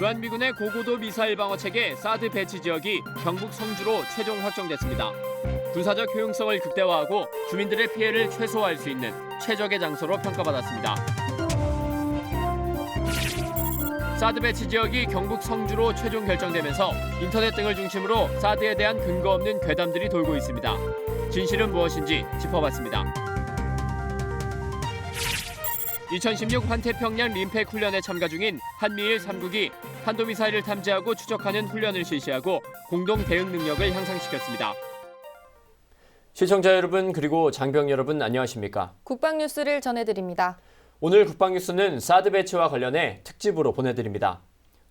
주한미군의 고고도 미사일 방어 체계 사드 배치 지역이 경북 성주로 최종 확정됐습니다. 군사적 효용성을 극대화하고 주민들의 피해를 최소화할 수 있는 최적의 장소로 평가받았습니다. 사드 배치 지역이 경북 성주로 최종 결정되면서 인터넷 등을 중심으로 사드에 대한 근거 없는 괴담들이 돌고 있습니다. 진실은 무엇인지 짚어봤습니다. 2016 환태평양 림팩 훈련에 참가 중인 한미일 3국이 탄도미사일을 탐지하고 추적하는 훈련을 실시하고 공동 대응 능력을 향상시켰습니다. 시청자 여러분 그리고 장병 여러분 안녕하십니까? 국방뉴스를 전해드립니다. 오늘 국방뉴스는 사드 배치와 관련해 특집으로 보내드립니다.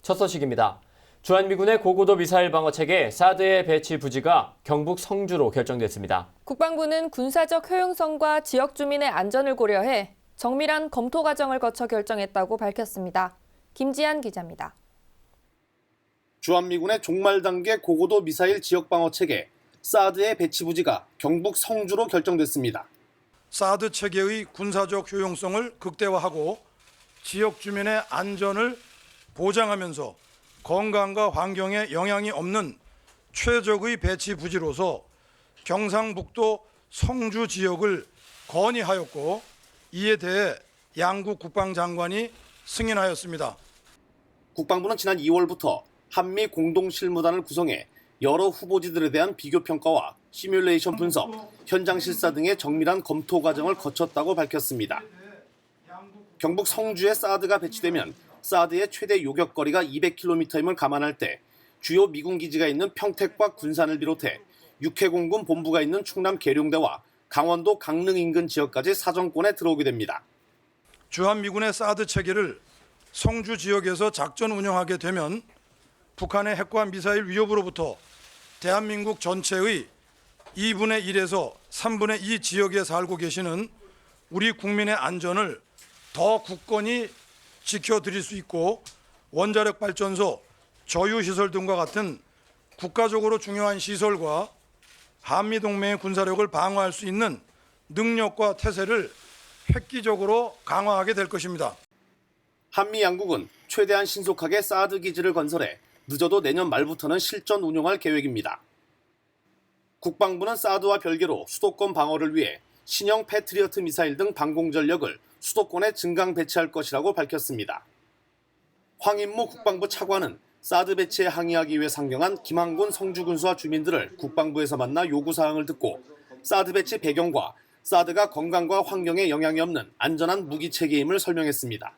첫 소식입니다. 주한미군의 고고도 미사일 방어 체계 사드의 배치 부지가 경북 성주로 결정됐습니다. 국방부는 군사적 효용성과 지역 주민의 안전을 고려해 정밀한 검토 과정을 거쳐 결정했다고 밝혔습니다. 김지한 기자입니다. 주한미군의 종말 단계 고고도 미사일 지역 방어 체계 사드의 배치 부지가 경북 성주로 결정됐습니다. 사드 체계의 군사적 효용성을 극대화하고 지역 주민의 안전을 보장하면서 건강과 환경에 영향이 없는 최적의 배치 부지로서 경상북도 성주 지역을 건의하였고 이에 대해 양국 국방장관이 승인하였습니다. 국방부는 지난 2월부터 한미 공동실무단을 구성해 여러 후보지들에 대한 비교 평가와 시뮬레이션 분석, 현장 실사 등의 정밀한 검토 과정을 거쳤다고 밝혔습니다. 경북 성주에 사드가 배치되면 사드의 최대 요격거리가 200km임을 감안할 때 주요 미군 기지가 있는 평택과 군산을 비롯해 육해공군 본부가 있는 충남 계룡대와 강원도 강릉 인근 지역까지 사정권에 들어오게 됩니다. 주한미군의 사드 체계를 성주 지역에서 작전 운영하게 되면 북한의 핵과 미사일 위협으로부터 대한민국 전체의 2분의 1에서 3분의 2 지역에 살고 계시는 우리 국민의 안전을 더 굳건히 지켜드릴 수 있고 원자력 발전소, 저유시설 등과 같은 국가적으로 중요한 시설과 한미동맹의 군사력을 방어할 수 있는 능력과 태세를 획기적으로 강화하게 될 것입니다. 한미 양국은 최대한 신속하게 사드 기지를 건설해 늦어도 내년 말부터는 실전 운용할 계획입니다. 국방부는 사드와 별개로 수도권 방어를 위해 신형 패트리어트 미사일 등 방공 전력을 수도권에 증강 배치할 것이라고 밝혔습니다. 황인무 국방부 차관은 사드 배치에 항의하기 위해 상경한 김항곤 성주군수와 주민들을 국방부에서 만나 요구사항을 듣고 사드 배치 배경과 사드가 건강과 환경에 영향이 없는 안전한 무기체계임을 설명했습니다.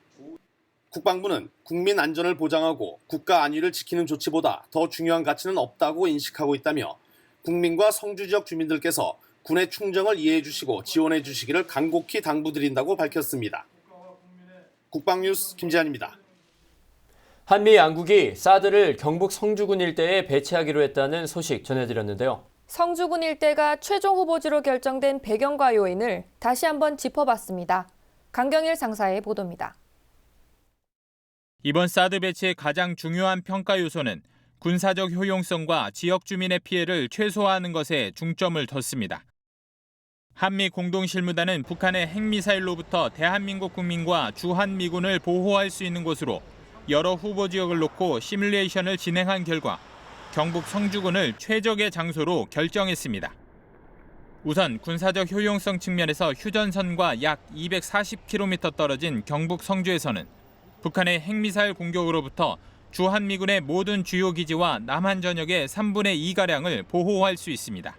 국방부는 국민 안전을 보장하고 국가 안위를 지키는 조치보다 더 중요한 가치는 없다고 인식하고 있다며 국민과 성주 지역 주민들께서 군의 충정을 이해해 주시고 지원해 주시기를 간곡히 당부드린다고 밝혔습니다. 국방뉴스 김지한입니다. 한미 양국이 사드를 경북 성주군 일대에 배치하기로 했다는 소식 전해드렸는데요. 성주군 일대가 최종 후보지로 결정된 배경과 요인을 다시 한번 짚어봤습니다. 강경일 상사의 보도입니다. 이번 사드 배치의 가장 중요한 평가 요소는 군사적 효용성과 지역 주민의 피해를 최소화하는 것에 중점을 뒀습니다. 한미 공동실무단은 북한의 핵미사일로부터 대한민국 국민과 주한미군을 보호할 수 있는 곳으로 여러 후보 지역을 놓고 시뮬레이션을 진행한 결과 경북 성주군을 최적의 장소로 결정했습니다. 우선 군사적 효용성 측면에서 휴전선과 약 240km 떨어진 경북 성주에서는 북한의 핵미사일 공격으로부터 주한미군의 모든 주요 기지와 남한 전역의 3분의 2가량을 보호할 수 있습니다.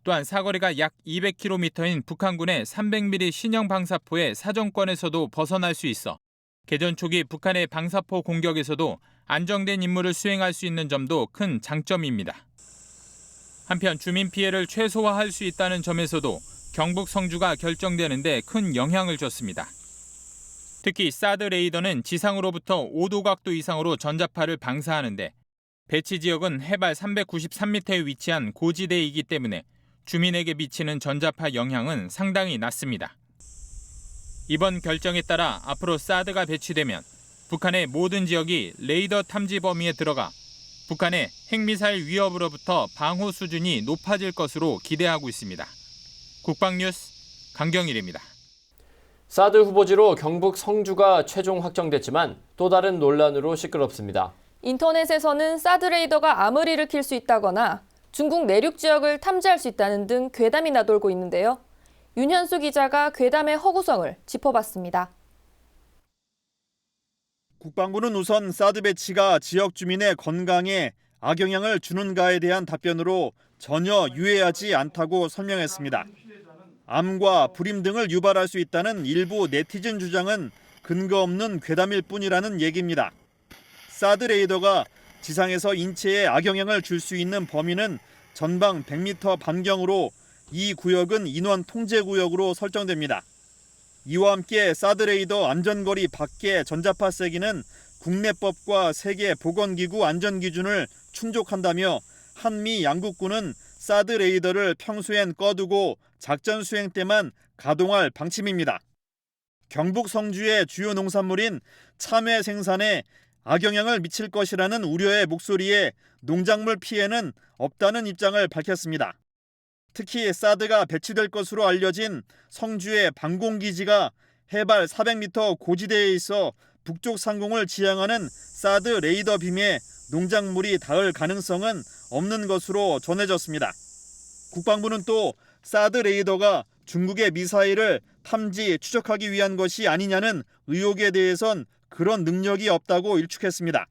또한 사거리가 약 200km인 북한군의 300mm 신형 방사포의 사정권에서도 벗어날 수 있어 개전 초기 북한의 방사포 공격에서도 안정된 임무를 수행할 수 있는 점도 큰 장점입니다. 한편 주민 피해를 최소화할 수 있다는 점에서도 경북 성주가 결정되는 데 큰 영향을 줬습니다. 특히 사드 레이더는 지상으로부터 5도 각도 이상으로 전자파를 방사하는데 배치 지역은 해발 393m에 위치한 고지대이기 때문에 주민에게 미치는 전자파 영향은 상당히 낮습니다. 이번 결정에 따라 앞으로 사드가 배치되면 북한의 모든 지역이 레이더 탐지 범위에 들어가 북한의 핵미사일 위협으로부터 방호 수준이 높아질 것으로 기대하고 있습니다. 국방뉴스 강경일입니다. 사드 후보지로 경북 성주가 최종 확정됐지만 또 다른 논란으로 시끄럽습니다. 인터넷에서는 사드 레이더가 암을 일으킬 수 있다거나 중국 내륙 지역을 탐지할 수 있다는 등 괴담이 나돌고 있는데요. 윤현수 기자가 괴담의 허구성을 짚어봤습니다. 국방부는 우선 사드 배치가 지역 주민의 건강에 악영향을 주는가에 대한 답변으로 전혀 유해하지 않다고 설명했습니다. 암과 불임 등을 유발할 수 있다는 일부 네티즌 주장은 근거 없는 괴담일 뿐이라는 얘기입니다. 사드 레이더가 지상에서 인체에 악영향을 줄 수 있는 범위는 전방 100m 반경으로 이 구역은 인원 통제 구역으로 설정됩니다. 이와 함께 사드 레이더 안전거리 밖의 전자파 세기는 국내법과 세계 보건기구 안전기준을 충족한다며 한미 양국군은 사드 레이더를 평소엔 꺼두고 작전 수행 때만 가동할 방침입니다. 경북 성주의 주요 농산물인 참외 생산에 악영향을 미칠 것이라는 우려의 목소리에 농작물 피해는 없다는 입장을 밝혔습니다. 특히 사드가 배치될 것으로 알려진 성주의 방공기지가 해발 400m 고지대에 있어 북쪽 상공을 지향하는 사드 레이더 빔에 농작물이 닿을 가능성은 없는 것으로 전해졌습니다. 국방부는 또 사드 레이더가 중국의 미사일을 탐지, 추적하기 위한 것이 아니냐는 의혹에 대해선 그런 능력이 없다고 일축했습니다.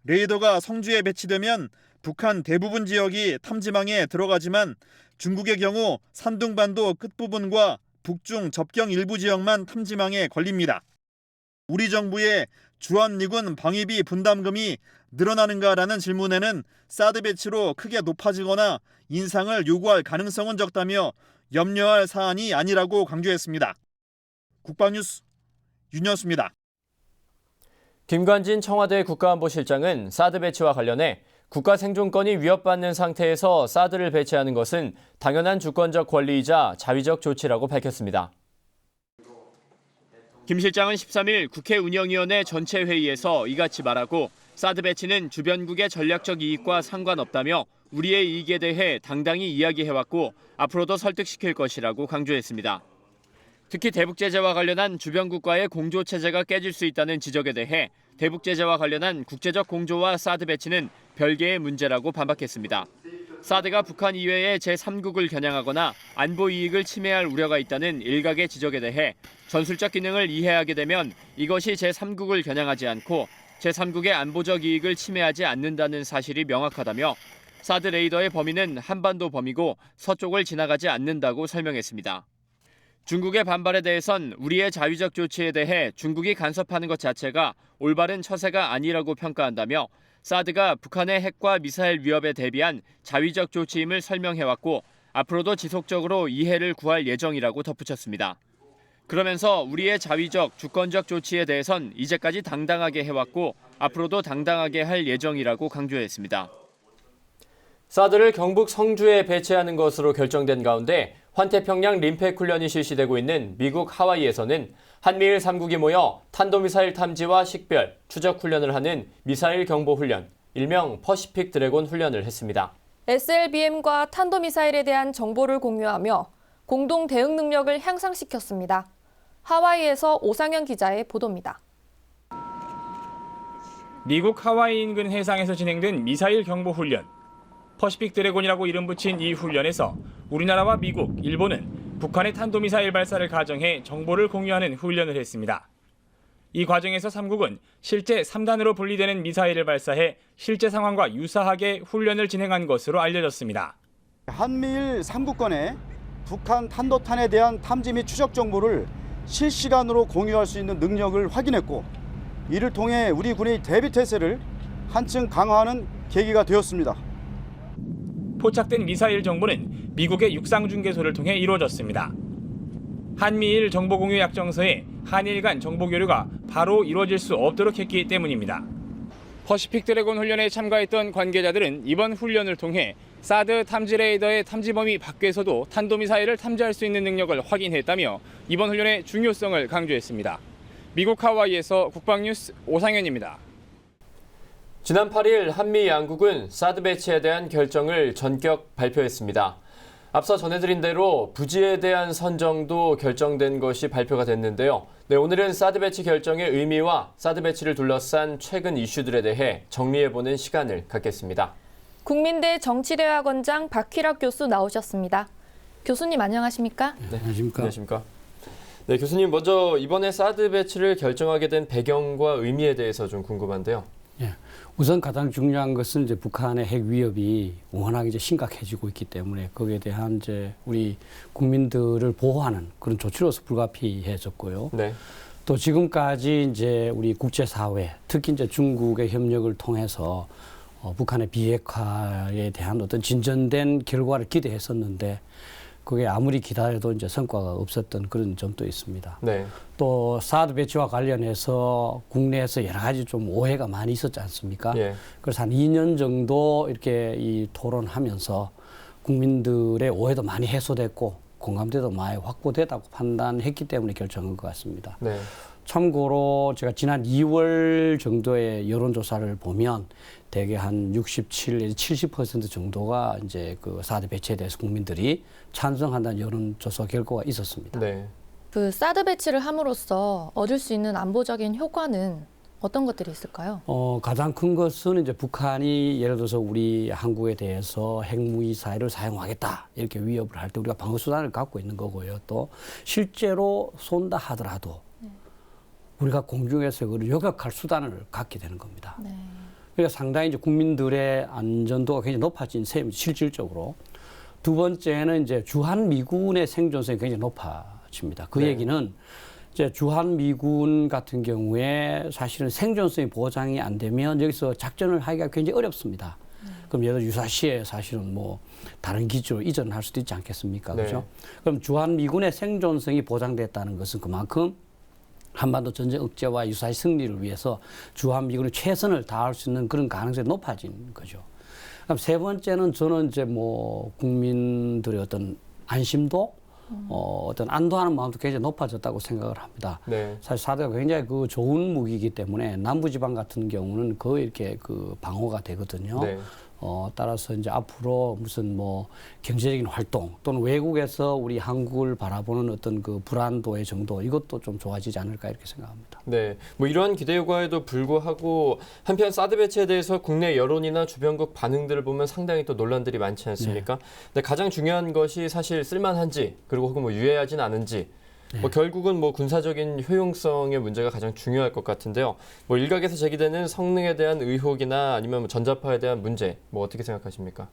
레이더가 성주에 배치되면 북한 대부분 지역이 탐지망에 들어가지만 중국의 경우 산둥반도 끝부분과 북중 접경 일부 지역만 탐지망에 걸립니다. 우리 정부의 주한미군 방위비 분담금이 늘어나는가라는 질문에는 사드 배치로 크게 높아지거나 인상을 요구할 가능성은 적다며 염려할 사안이 아니라고 강조했습니다. 국방뉴스 윤현수입니다. 김관진 청와대 국가안보실장은 사드 배치와 관련해 국가 생존권이 위협받는 상태에서 사드를 배치하는 것은 당연한 주권적 권리이자 자위적 조치라고 밝혔습니다. 김 실장은 13일 국회 운영위원회 전체 회의에서 이같이 말하고 사드 배치는 주변국의 전략적 이익과 상관없다며 우리의 이익에 대해 당당히 이야기해왔고 앞으로도 설득시킬 것이라고 강조했습니다. 특히 대북 제재와 관련한 주변국과의 공조 체제가 깨질 수 있다는 지적에 대해 대북 제재와 관련한 국제적 공조와 사드 배치는 별개의 문제라고 반박했습니다. 사드가 북한 이외의 제3국을 겨냥하거나 안보 이익을 침해할 우려가 있다는 일각의 지적에 대해 전술적 기능을 이해하게 되면 이것이 제3국을 겨냥하지 않고 제3국의 안보적 이익을 침해하지 않는다는 사실이 명확하다며 사드 레이더의 범위는 한반도 범위고 서쪽을 지나가지 않는다고 설명했습니다. 중국의 반발에 대해선 우리의 자위적 조치에 대해 중국이 간섭하는 것 자체가 올바른 처세가 아니라고 평가한다며 사드가 북한의 핵과 미사일 위협에 대비한 자위적 조치임을 설명해왔고 앞으로도 지속적으로 이해를 구할 예정이라고 덧붙였습니다. 그러면서 우리의 자위적, 주권적 조치에 대해선 이제까지 당당하게 해왔고 앞으로도 당당하게 할 예정이라고 강조했습니다. 사드를 경북 성주에 배치하는 것으로 결정된 가운데 환태평양 림팩 훈련이 실시되고 있는 미국 하와이에서는 한미일 3국이 모여 탄도미사일 탐지와 식별, 추적 훈련을 하는 미사일 경보 훈련, 일명 퍼시픽 드래곤 훈련을 했습니다. SLBM과 탄도미사일에 대한 정보를 공유하며 공동 대응 능력을 향상시켰습니다. 하와이에서 오상현 기자의 보도입니다. 미국 하와이 인근 해상에서 진행된 미사일 경보 훈련. 퍼시픽 드래곤이라고 이름 붙인 이 훈련에서 우리나라와 미국, 일본은 북한의 탄도미사일 발사를 가정해 정보를 공유하는 훈련을 했습니다. 이 과정에서 3국은 실제 3단으로 분리되는 미사일을 발사해 실제 상황과 유사하게 훈련을 진행한 것으로 알려졌습니다. 한미일 3국 간의 북한 탄도탄에 대한 탐지 및 추적 정보를 실시간으로 공유할 수 있는 능력을 확인했고 이를 통해 우리 군의 대비 태세를 한층 강화하는 계기가 되었습니다. 포착된 미사일 정보는 미국의 육상중계소를 통해 이루어졌습니다. 한미일 정보공유 약정서에 한일 간 정보 교류가 바로 이루어질 수 없도록 했기 때문입니다. 퍼시픽 드래곤 훈련에 참가했던 관계자들은 이번 훈련을 통해 사드 탐지 레이더의 탐지 범위 밖에서도 탄도미사일을 탐지할 수 있는 능력을 확인했다며 이번 훈련의 중요성을 강조했습니다. 미국 하와이에서 국방뉴스 오상현입니다. 지난 8일 한미 양국은 사드 배치에 대한 결정을 전격 발표했습니다. 앞서 전해드린 대로 부지에 대한 선정도 결정된 것이 발표가 됐는데요. 네, 오늘은 사드 배치 결정의 의미와 사드 배치를 둘러싼 최근 이슈들에 대해 정리해보는 시간을 갖겠습니다. 국민대 정치대학원장 박휘락 교수 나오셨습니다. 교수님 안녕하십니까? 네, 안녕하십니까? 네, 교수님 먼저 이번에 사드 배치를 결정하게 된 배경과 의미에 대해서 좀 궁금한데요. 예. 우선 가장 중요한 것은 이제 북한의 핵 위협이 워낙 이제 심각해지고 있기 때문에 거기에 대한 이제 우리 국민들을 보호하는 그런 조치로서 불가피해졌고요. 네. 또 지금까지 이제 우리 국제사회, 특히 이제 중국의 협력을 통해서 북한의 비핵화에 대한 어떤 진전된 결과를 기대했었는데 그게 아무리 기다려도 이제 성과가 없었던 그런 점도 있습니다. 네. 또 사드 배치와 관련해서 국내에서 여러 가지 좀 오해가 많이 있었지 않습니까? 예. 그래서 한 2년 정도 이렇게 이 토론하면서 국민들의 오해도 많이 해소됐고 공감대도 많이 확보되다고 판단했기 때문에 결정한 것 같습니다. 네. 참고로 제가 지난 2월 정도의 여론조사를 보면 대개 한 67, 70% 정도가 이제 그 사드 배치에 대해서 국민들이 찬성한다는 여론조사 결과가 있었습니다. 네. 그 사드 배치를 함으로써 얻을 수 있는 안보적인 효과는 어떤 것들이 있을까요? 가장 큰 것은 이제 북한이 예를 들어서 우리 한국에 대해서 핵무기사일을 사용하겠다 이렇게 위협을 할 때 우리가 방어수단을 갖고 있는 거고요. 또 실제로 쏜다 하더라도 우리가 공중에서 그걸 요격할 수단을 갖게 되는 겁니다. 네. 그러니까 상당히 이제 국민들의 안전도가 굉장히 높아진 셈이죠, 실질적으로. 두 번째는 이제 주한미군의 생존성이 굉장히 높아집니다. 그 네. 얘기는 이제 주한미군 같은 경우에 사실은 생존성이 보장이 안 되면 여기서 작전을 하기가 굉장히 어렵습니다. 그럼 예를 들어 유사시에 사실은 뭐 다른 기지로 이전할 수도 있지 않겠습니까? 네. 그렇죠? 그럼 주한미군의 생존성이 보장됐다는 것은 그만큼 한반도 전쟁 억제와 유사시 승리를 위해서 주한미군이 최선을 다할 수 있는 그런 가능성이 높아진 거죠. 그럼 세 번째는 저는 이제 뭐 국민들의 어떤 안심도 어떤 안도하는 마음도 굉장히 높아졌다고 생각을 합니다. 네. 사실 사드가 굉장히 그 좋은 무기이기 때문에 남부지방 같은 경우는 거의 이렇게 그 방어가 되거든요. 네. 따라서 이제 앞으로 무슨 뭐 경제적인 활동 또는 외국에서 우리 한국을 바라보는 어떤 그 불안도의 정도 이것도 좀 좋아지지 않을까 이렇게 생각합니다. 네, 뭐 이러한 기대 효과에도 불구하고 한편 사드 배치에 대해서 국내 여론이나 주변국 반응들을 보면 상당히 또 논란들이 많지 않습니까? 네. 근데 가장 중요한 것이 사실 쓸만한지 그리고 혹은 뭐 유해하진 않은지 뭐 결국은 뭐 군사적인 효용성의 문제가 가장 중요할 것 같은데요. 뭐 일각에서 제기되는 성능에 대한 의혹이나 아니면 뭐 전자파에 대한 문제 뭐 어떻게 생각하십니까?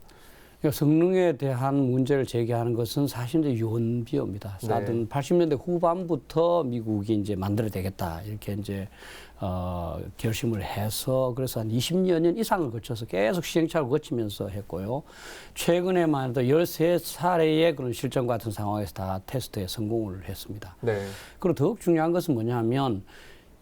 그러니까 성능에 대한 문제를 제기하는 것은 사실 이제 유언비어입니다. 사드는 80년대 후반부터 미국이 이제 만들어야 되겠다 이렇게 이제 결심을 해서 그래서 한 20년 이상을 거쳐서 계속 시행착오를 거치면서 했고요. 최근에만 해도 13차례의 그런 실전 같은 상황에서 다 테스트에 성공을 했습니다. 네. 그리고 더욱 중요한 것은 뭐냐면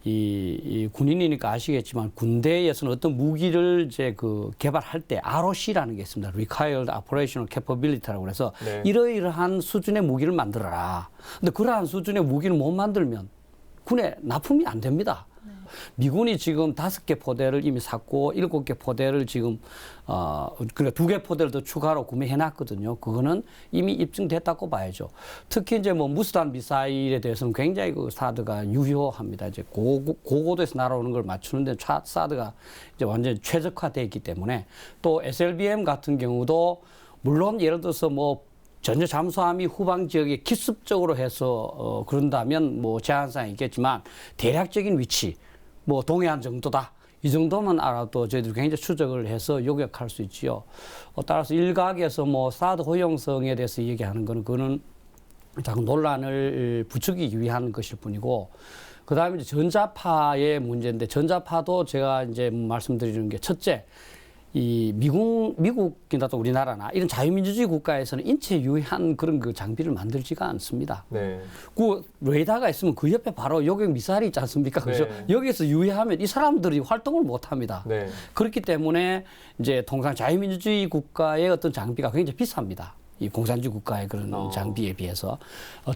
이 군인이니까 아시겠지만 군대에서는 어떤 무기를 이제 그 개발할 때 ROC라는 게 있습니다. Required Operational Capability라고 해서 네. 이러이러한 수준의 무기를 만들어라. 근데 그러한 수준의 무기를 못 만들면 군에 납품이 안 됩니다. 미군이 지금 5개 포대를 이미 샀고 7개 포대를 지금 그러니까 2개 포대를 더 추가로 구매해 놨거든요. 그거는 이미 입증됐다고 봐야죠. 특히 이제 뭐 무수단 미사일에 대해서는 굉장히 그 사드가 유효합니다. 이제 고고도에서 날아오는 걸 맞추는데 사드가 이제 완전히 최적화되어 있기 때문에 또 SLBM 같은 경우도 물론 예를 들어서 뭐 전혀 잠수함이 후방 지역에 기습적으로 해서 그런다면 뭐 제한사항이 있겠지만 대략적인 위치 뭐 동해안 정도다. 이 정도만 알아도 저희들이 굉장히 추적을 해서 요격할 수 있지요. 따라서 일각에서 뭐 사드 호용성에 대해서 얘기하는 거는 그거는 자꾸 논란을 부추기기 위한 것일 뿐이고 그다음에 이제 전자파의 문제인데 전자파도 제가 이제 말씀드리는 게 첫째 이 미국이나 또 우리나라나 이런 자유민주주의 국가에서는 인체 유해한 그런 그 장비를 만들지가 않습니다. 네. 그 레이더가 있으면 그 옆에 바로 요격 미사일이 있지 않습니까? 그죠? 네. 여기에서 유해하면 이 사람들이 활동을 못 합니다. 네. 그렇기 때문에 이제 통상 자유민주주의 국가의 어떤 장비가 굉장히 비쌉니다. 이 공산주의 국가의 그런 장비에 비해서.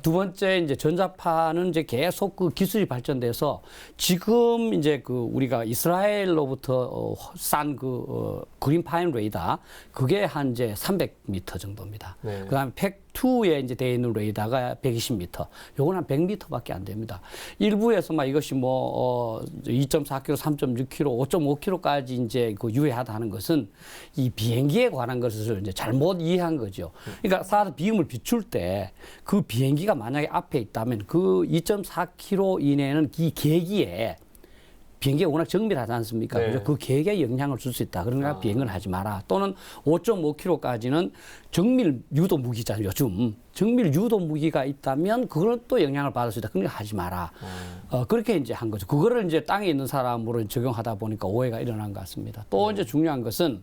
두 번째 이제 전자파는 이제 계속 그 기술이 발전돼서 지금 이제 그 우리가 이스라엘로부터 싼 그 그린 파인 레이더 그게 한 이제 300m 정도입니다. 네. 그다음에 팩2에 이제 되어 있는 레이더가 120m. 요건 한 100m밖에 안 됩니다. 일부에서 막 이것이 뭐 2.4km, 3.6km, 5.5km까지 이제 그 유해하다는 것은 이 비행기에 관한 것을 이제 잘못 이해한 거죠. 그러니까 사드 비움을 비출 때 그 비행기가 만약에 앞에 있다면 그 2.4km 이내에는 이 계기에 비행기가 워낙 정밀하지 않습니까? 네. 그래서 그 계획에 영향을 줄 수 있다. 그러니까 비행을 하지 마라. 또는 5.5km까지는 정밀 유도 무기잖아요. 요즘 정밀 유도 무기가 있다면 그걸 또 영향을 받을 수 있다. 그러니까 하지 마라. 그렇게 이제 한 거죠. 그거를 이제 땅에 있는 사람으로 적용하다 보니까 오해가 일어난 것 같습니다. 또 이제 중요한 것은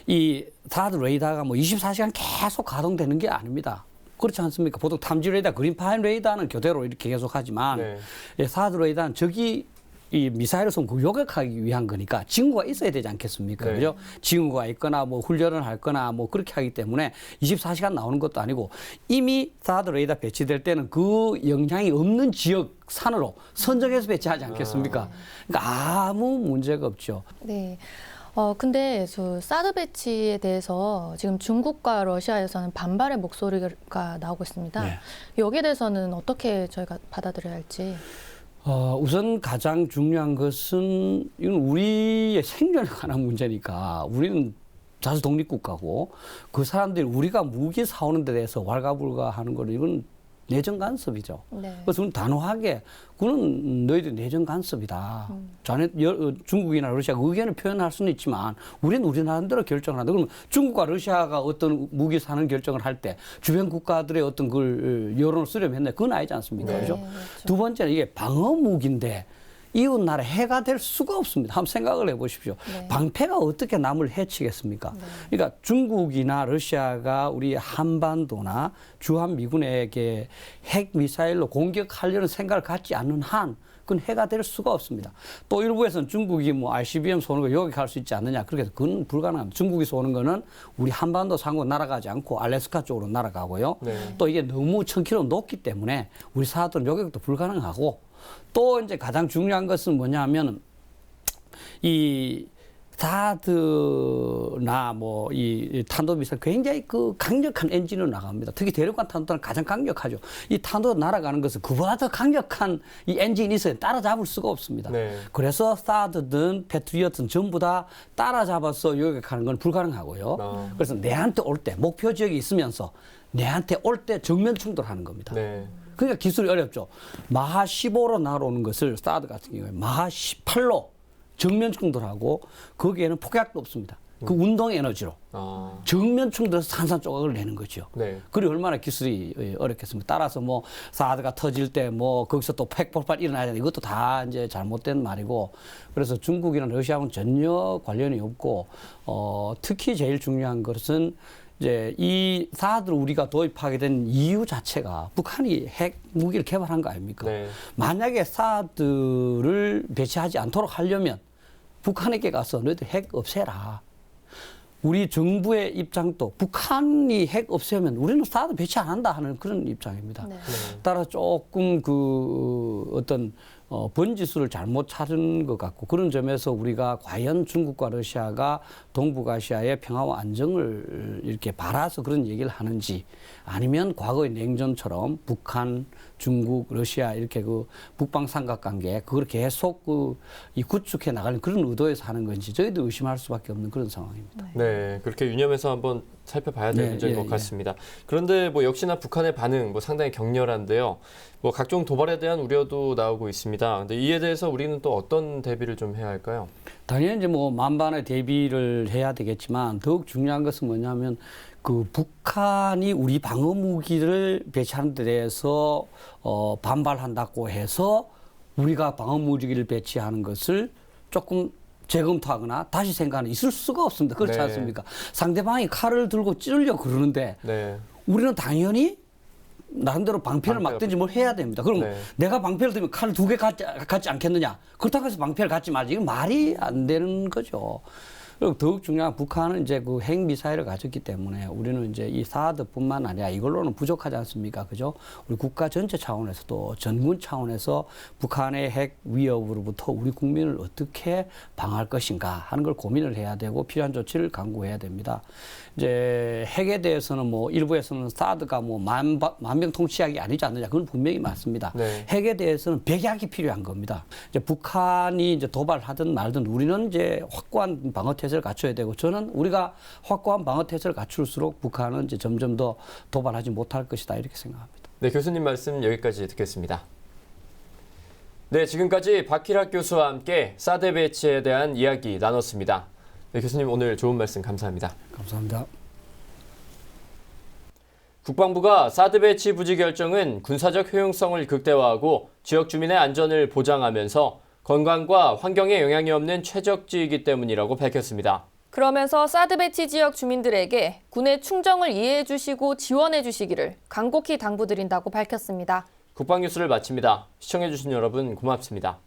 이 사드 레이더가 뭐 24시간 계속 가동되는 게 아닙니다. 그렇지 않습니까? 보통 탐지 레이더, 그린파인 레이더는 교대로 이렇게 계속 하지만 네. 사드 레이더는 저기 이 미사일을 쏜 그 요격하기 위한 거니까 징후가 있어야 되지 않겠습니까? 네. 그죠? 징후가 있거나 뭐 훈련을 할 거나 뭐 그렇게 하기 때문에 24시간 나오는 것도 아니고 이미 사드 레이더 배치될 때는 그 영향이 없는 지역 산으로 선정해서 배치하지 않겠습니까? 그러니까 아무 문제가 없죠. 네. 근데 저 사드 배치에 대해서 지금 중국과 러시아에서는 반발의 목소리가 나오고 있습니다. 네. 여기에 대해서는 어떻게 저희가 받아들여야 할지. 우선 가장 중요한 것은 이건 우리의 생존에 관한 문제니까 우리는 자주 독립국가고 그 사람들이 우리가 무기 사오는 데 대해서 왈가불가하는 거는 이건 내정 간섭이죠. 네. 그래서 우리는 단호하게 그건 너희들 내정 간섭이다. 자네 중국이나 러시아가 의견을 표현할 수는 있지만 우리는 우리 나름대로 결정을 한다. 그러면 중국과 러시아가 어떤 무기 사는 결정을 할 때 주변 국가들의 어떤 그 여론을 수렴했네. 그건 아니지 않습니까? 네, 그죠? 그렇죠. 두 번째는 이게 방어 무기인데 이웃 나라 해가 될 수가 없습니다. 한번 생각을 해보십시오. 네. 방패가 어떻게 남을 해치겠습니까? 그러니까 중국이나 러시아가 우리 한반도나 주한미군에게 핵 미사일로 공격하려는 생각을 갖지 않는 한 그건 해가 될 수가 없습니다. 또 일부에서는 중국이 뭐 ICBM 쏘는 거 요격할 수 있지 않느냐. 그렇게 해서 그건 불가능합니다. 중국이 쏘는 거는 우리 한반도 상으로 날아가지 않고 알래스카 쪽으로 날아가고요. 네. 또 이게 너무 1000km 높기 때문에 우리 사드는 요격도 불가능하고 또 이제 가장 중요한 것은 뭐냐면 이 사드나 뭐 이 탄도미사일 굉장히 그 강력한 엔진으로 나갑니다. 특히 대륙간 탄도는 가장 강력하죠. 이 탄도 날아가는 것은 그보다 더 강력한 이 엔진이 있어야 따라잡을 수가 없습니다. 네. 그래서 사드든 패트리어트든 전부 다 따라잡아서 요격하는 건 불가능하고요. 그래서 내한테 올 때 목표 지역이 있으면서 내한테 올 때 정면 충돌하는 겁니다. 네. 그러니까 기술이 어렵죠. 마하 15로 날아오는 것을 사드 같은 경우에 마하 18로 정면 충돌하고 거기에는 폭약도 없습니다. 그 운동 에너지로 정면 충돌해서 산산조각을 내는 거죠. 네. 그리고 얼마나 기술이 어렵겠습니까? 따라서 뭐 사드가 터질 때 뭐 거기서 또 핵폭발 일어나야 되는 이것도 다 이제 잘못된 말이고 그래서 중국이나 러시아하고는 전혀 관련이 없고 특히 제일 중요한 것은 이제 이 사드를 우리가 도입하게 된 이유 자체가 북한이 핵 무기를 개발한 거 아닙니까? 네. 만약에 사드를 배치하지 않도록 하려면 북한에게 가서 너희들 핵 없애라. 우리 정부의 입장도 북한이 핵 없애면 우리는 사드 배치 안 한다 하는 그런 입장입니다. 네. 따라서 조금 그 어떤 번지수를 잘못 찾은 것 같고 그런 점에서 우리가 과연 중국과 러시아가 동북아시아의 평화와 안정을 이렇게 바라서 그런 얘기를 하는지 아니면 과거의 냉전처럼 북한, 중국, 러시아 이렇게 그 북방 삼각관계 그걸 계속 이 구축해 나가는 그런 의도에서 하는 건지 저희도 의심할 수밖에 없는 그런 상황입니다. 네, 그렇게 유념해서 한번 살펴봐야 될 문제인 것 같습니다. 그런데 뭐 역시나 북한의 반응 뭐 상당히 격렬한데요. 뭐 각종 도발에 대한 우려도 나오고 있습니다. 근데 이에 대해서 우리는 또 어떤 대비를 좀 해야 할까요? 당연히 이제 뭐 만반의 대비를 해야 되겠지만 더욱 중요한 것은 뭐냐면 그 북한이 우리 방어 무기를 배치하는 데 대해서 반발한다고 해서 우리가 방어 무기를 배치하는 것을 조금 재검토하거나 다시 생각하는 있을 수가 없습니다. 그렇지 네. 않습니까? 상대방이 칼을 들고 찌르려고 그러는데 네. 우리는 당연히 나름대로 방패를 막든지 뭘 해야 됩니다. 그럼 네. 내가 방패를 들면 칼을 2개 갖지 않겠느냐? 그렇다고 해서 방패를 갖지 말지. 이건 말이 안 되는 거죠. 그리고 더욱 중요한 북한은 이제 그 핵 미사일을 가졌기 때문에 우리는 이제 이 사드뿐만 아니라 이걸로는 부족하지 않습니까? 그죠? 우리 국가 전체 차원에서도 전군 차원에서 북한의 핵 위협으로부터 우리 국민을 어떻게 방어할 것인가 하는 걸 고민을 해야 되고 필요한 조치를 강구해야 됩니다. 이제 핵에 대해서는 뭐 일부에서는 사드가 뭐 만병 통치약이 아니지 않느냐, 그건 분명히 맞습니다. 네. 핵에 대해서는 백약이 필요한 겁니다. 이제 북한이 이제 도발하든 말든 우리는 이제 확고한 방어 태세를 갖춰야 되고, 저는 우리가 확고한 방어 태세를 갖출수록 북한은 이제 점점 더 도발하지 못할 것이다, 이렇게 생각합니다. 네, 교수님 말씀 여기까지 듣겠습니다. 네, 지금까지 박희락 교수와 함께 사드 배치에 대한 이야기 나눴습니다. 네, 교수님 오늘 좋은 말씀 감사합니다. 감사합니다. 국방부가 사드 배치 부지 결정은 군사적 효용성을 극대화하고 지역 주민의 안전을 보장하면서 건강과 환경에 영향이 없는 최적지이기 때문이라고 밝혔습니다. 그러면서 사드 배치 지역 주민들에게 군의 충정을 이해해 주시고 지원해 주시기를 간곡히 당부드린다고 밝혔습니다. 국방뉴스를 마칩니다. 시청해주신 여러분 고맙습니다.